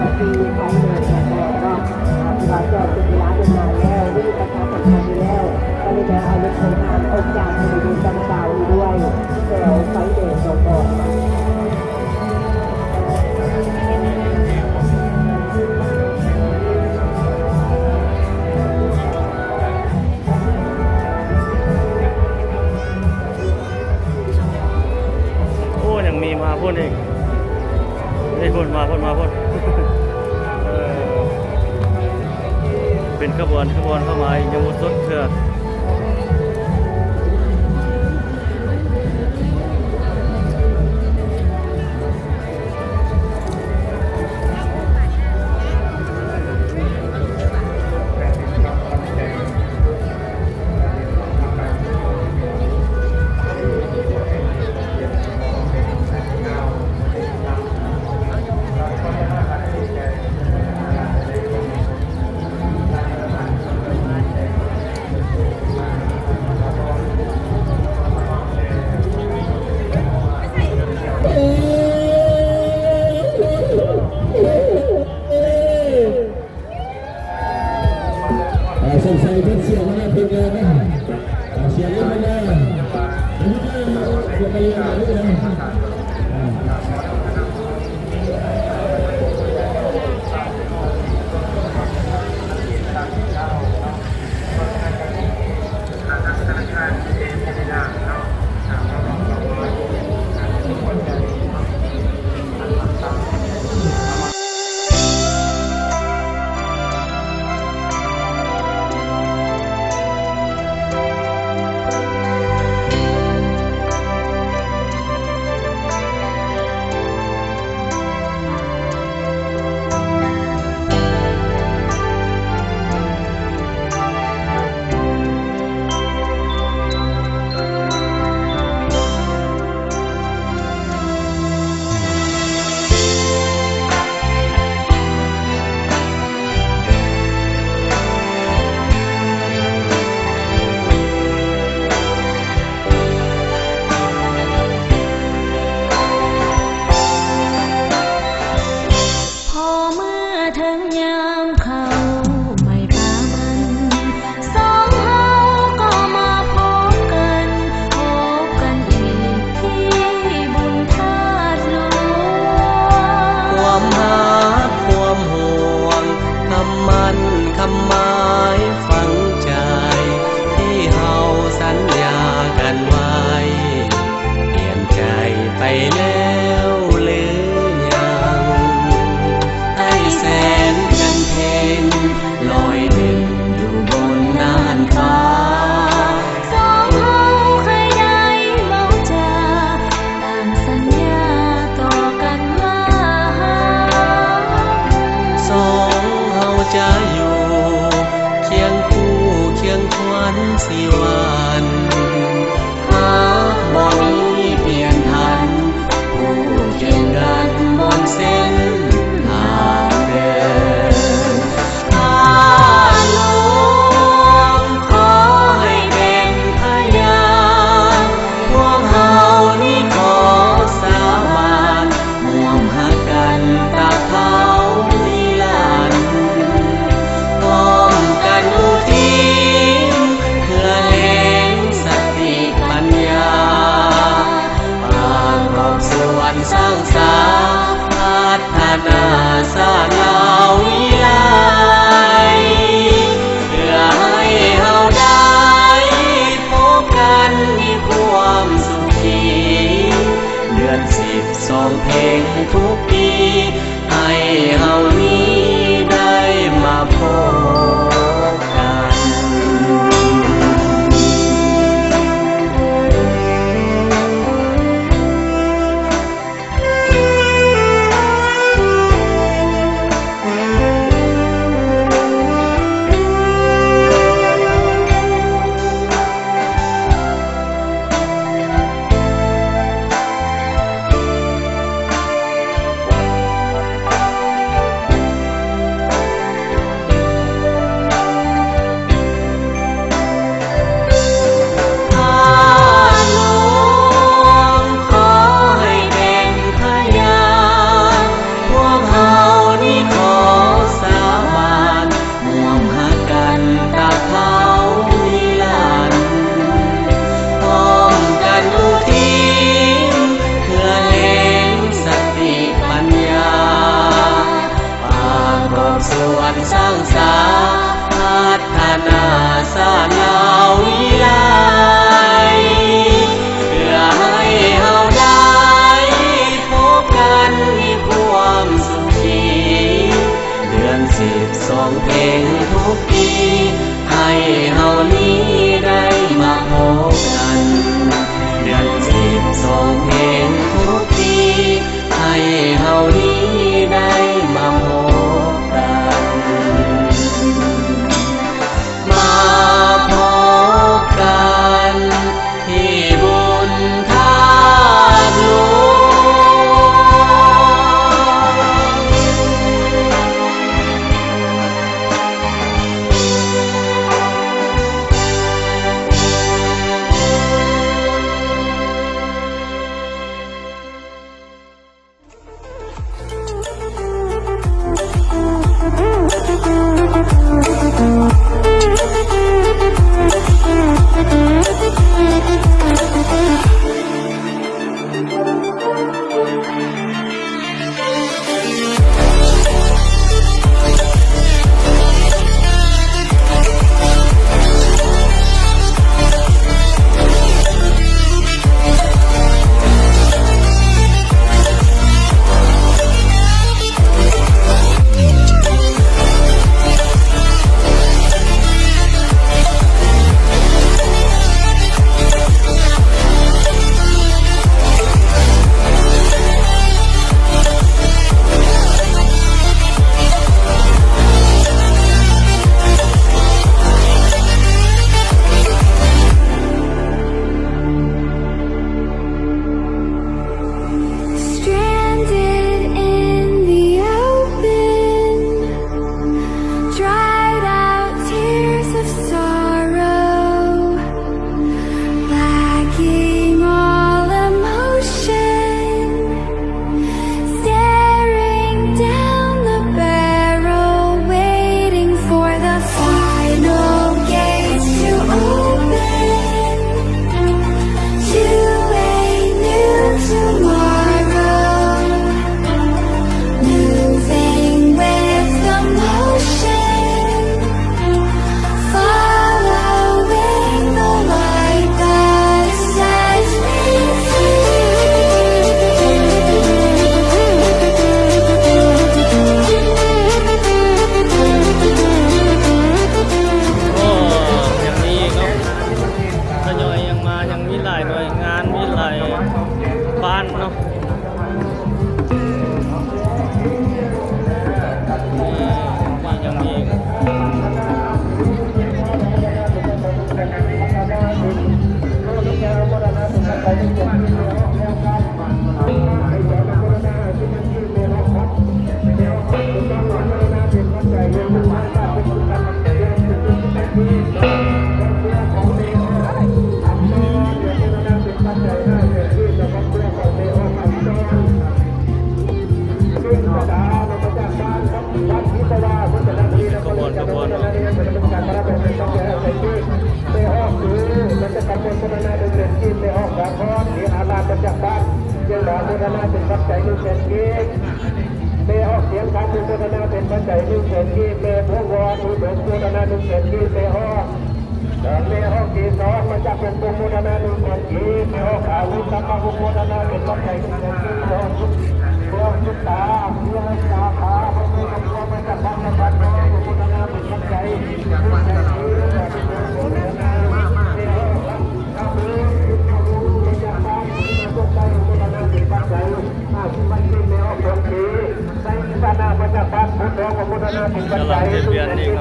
อที่ไทยเลยก็ที่ว่าจอดเป็นเวลาเป็นนานแล้วนี่ประชาสัมพันธ์อยู่แล้วก็เลยจะเอารถโครงการออกจากบริเวณจังหวัดด้วยแถวไฟเดชก่อนยังมีมาพ่นอีกนี่พ่นมาพ่นเป็นขบวนเข้ามายังหมดสุดเถื่อสงสัยเป็นเสียงมันเป็นเลยนะเสียงมันเลยอันนี้ก็จะไปยังไงด้วยนะไปแล้วหรือยังให้แสงจันทร์เพ็ญลอยเด่นอยู่บนน่านฟ้าสองเฮาเคยได้มองจาต่างสัญญาต่อกันว่าสองเฮาจะอยู่เคียงคู่เคียงควันสิวันหากบ่มีเปลี่ยนทันผู้เคียงกันบนเส้นทางเดินข้าหลวงขอให้เป็นพยานพวกเฮานี่ขอสาบานร่วมหากันตราบเท่านิรันดร์ องเพลงทุกปีให้เฮานี้ได้มาพบกันเดือน12เพลงทุกปีให้เฮานี้ได้มาพบกันมาพบกันที่บุญธาตุหลวง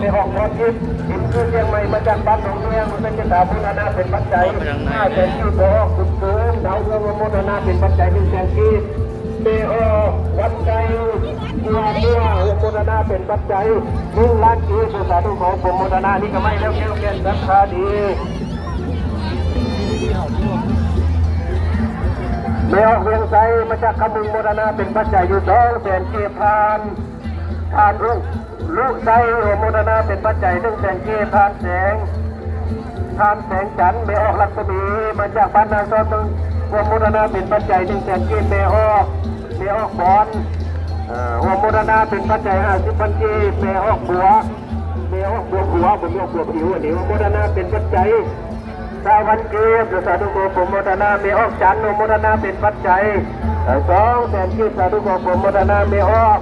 ในห้องนอนทิพย์กินคือเชียงใหม่มาจากบ้านหนองเมืองเป็นจะสาพุทธนาเป็นปัจจัย5แสนกีบบอกคุณเกินดาวเรืองโมทนาเป็นปัจจัย1แสนกีบเบอวัดใจตัวโมทนาเป็นปัจจัย1 ล้านกีบสาธุของผมโมทนานี่ก็ไม่แล้วแค่แก่ราคาดีไม่ออกเวียงไซมาจากคำมึงโมทนาเป็นปัจจัยอยู่2แสนกีบทานลูกไส้โมทนาเป็นปัจจัย1แสนกีบทานแสงจันทร์ไม่ออกลักษมีมาจากบ้านนาซอนตึงโมทนาเป็นปัจจัย1แสนกีบไม่ออกบอลโมทนาเป็นปัจจัย50,000กีบไม่ออกบัวหัวผมยกบัวผิวอันนี้โมทนาเป็นปัจจัย3,000กีบสาธุผมโมทนาไม่ออกจันทร์โมทนาเป็นปัจจัย2แสนกีบสาธุผมโมทนาไม่ออก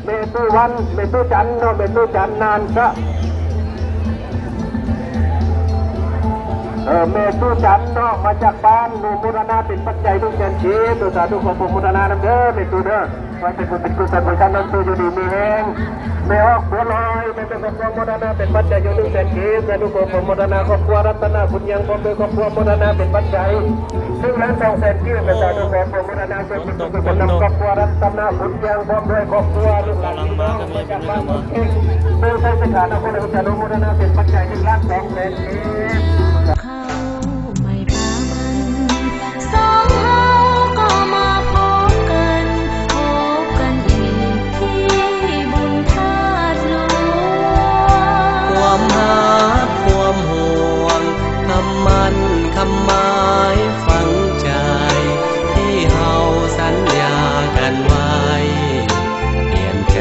เม ตู้วันแม่ตู้จันเนาะแม่ตู้จันนานซะแม่ตู้จันเนาะมาจากบ้านหนูมุรณาเป็นปัจจัยทุกแสนชีตัวสาธุขอผมมุรณานำเด้อแม่ตู้เด้อไว้เป็นบุญเป็นกุศลบุญกันนั้นตู้อยู่ดีมีแรงแม่ออกบัวลอยแม่เป็นครอบครัวมุรณาเป็นปัจจัยอยู่1 แสนชีสาธุขอผมมุรณาครอบครัวรัตนาบุญยังผมเป็นครอบครัวมุรณาเป็นปัจจัย1 ล้าน 2 แสนชีสาธุขอผมมุรณาเป็นบุญเป็นนำครอบครัวรัตนาบุญยังผมด้วยครอบครัวลูกหลานพี่น้องมาจากบ้านผมเองเมื่อใช้สถานะคนอุจจารุมุรณาเป็นปัจจัย1 ล้าน 2 แสนชีสเขาไม่พามันสองเฮาก็มาพบกันอีกที่บุญธาตุหลวงความหาความห่วงคำมันคำหมายฝังใจที่เฮาสัญญากันไว้เปลี่ยนใจ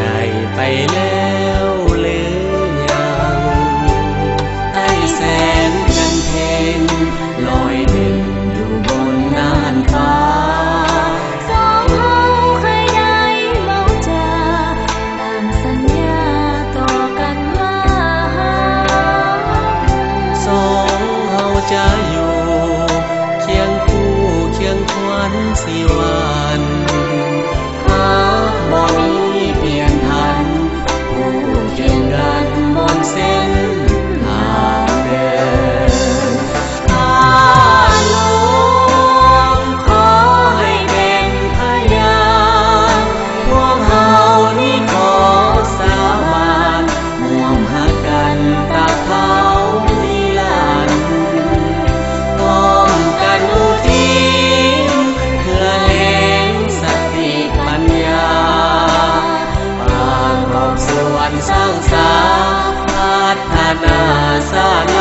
ไปแล้วหรือยังให้แสงจันทร์เพ็ญลอยเด่นอยู่บนน่านฟ้าสองเฮาเคยได้เมาจาต่างสัญญาต่อกันว่าสองเฮาจะอยู่เคียงคู่เคียงควันสิวันหาบ่มีเปลี่ยนทันผู้เคียงกันบนเส้นทางเดินข้าหลวงขอให้เป็นพยานพวกเฮานี่ขอสาบานร่วมหากันตราบเท่านิรันดร์ร่วมกันอุทิศเพื่อแห่งสติปัญญาปราบรบส่วนสร้างสรรค์พัฒนาศาสนา